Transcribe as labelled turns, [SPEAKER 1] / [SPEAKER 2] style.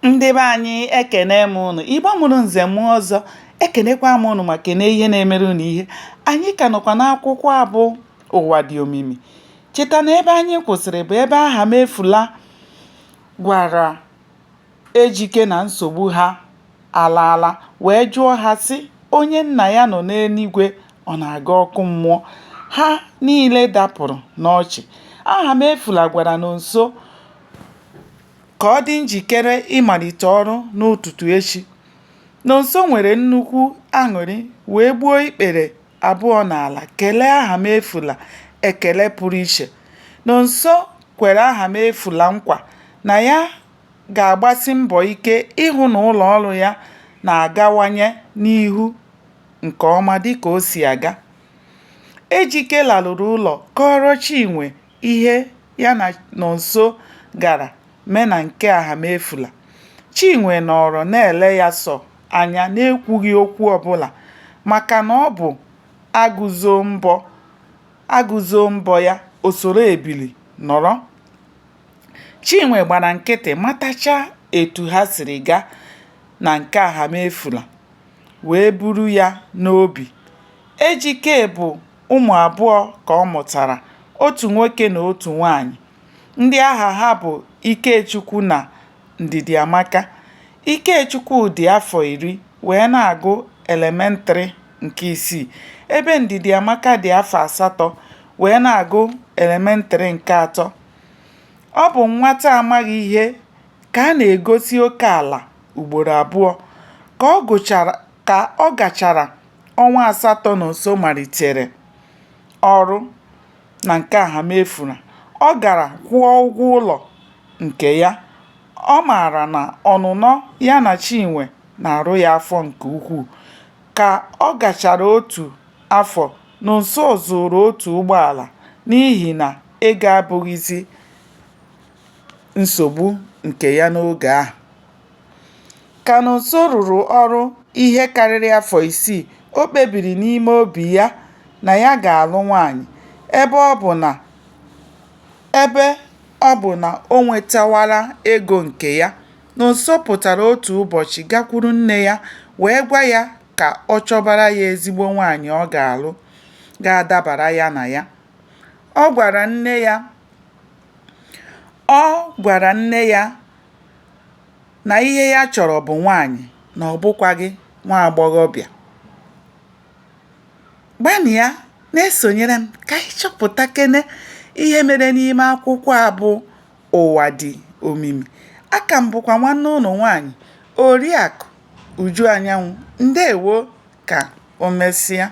[SPEAKER 1] Ndị be anyị ekene m unu. Igbo mụrụ nze m ọzọ, ekenekwa m unu ma kene ihe na-emere unu ihe. Anyị ka nọkwa n'akwụkwọ abụ ụwa dị omimi. Cheta na ebe anyị kwụsịrị bụ ebe Ahamefula gwara Ejike na nsogbu ha alaala, wee jụọ ha sị onye nna ya nọ n'eluigwe ọ na-aga ọkụ mmụọ. Ha niile dapụrụ n'ọchị. Ahamefula gwara Nonso ka ọ dị njikere ịmalite ọrụ n'ụtụtụ echi. Nonso nwere nnukwu aṅụrị wee gbuo ikpere abụọ n'ala kelee Ahamefula ekele pụrụ iche. Nonso kwere Ahamefula nkwa na ya ga-agbasi mbọ ike ịhụ na ụlọ ọrụ ya na-agawanye n'ihu nke ọma dịka o si aga. Ejike larụrụ ụlọ kọọrọ Chinwe ihe ya na Nonso gara mee na nke Ahamefula. Chinwe nọrọ na-ele ya sọ anya na-ekwughị okwu ọbụla maka na ọ bụ agụzo mbọ ya osoro ebili nọrọ. Chinwe gbara nkịtị matacha etu ha siri gaa na nke Ahamefula wee buru ya n'obi. Ejike bụ ụmụ abụọ ka ọ mụtara, otu nwoke na otu nwanyị. Ndị aha ha bụ Ikechukwu na Ndidiamaka. Ikechukwu dị afọ 10 wee na-agụ elementrị nke 6, ebe Ndidiamaka dị afọ 8 wee na-agụ elementrị nke 3. Ọ bụ nwata amaghị ihe ka a na-egosi oke ala ugboro abụọ. Ka ọ gachara ọnwa 8 Nonso malitere ọrụ na nke Ahamefula. Ọ gara kwụọ ụgwọ ụlọ nke ya. Ọ maara na ọnụnọ ya na Chinwe na-arụ ya afọ nke ukwuu. Ka ọ gachara otu afọ, Nonso zụrụ otu ụgbọala n'ihi na ego abụghịzi nsogbu nke ya n'oge ahụ. Ka Nonso rụrụ ọrụ ihe karịrị afọ 6, o kpebiri n'ime obi ya na ya ga-alụ nwaanyị. Ebe ọ bụ na o nwetawara ego nke ya, Nonso pụtara otu ụbọchị gakwuru nne ya wee gwa ya ka ọ chọbara ya ezigbo nwaanyị ọ ga-alụ ga-adabara ya na ya. Ọ gwara nne ya na ihe ya chọrọ bụ nwaanyị na ọ bụkwaghị nwa agbọghọbịa. Gbanịa na-esonyere m ka anyị chọpụta kene ihe mere n'ime akwụkwọ a bụ ụwa dị omimi. Aka m bụkwa nwanne ụnụ nwaanyị Oriakụ Uju Anyanwụ. Ndewo, ka o mesịa.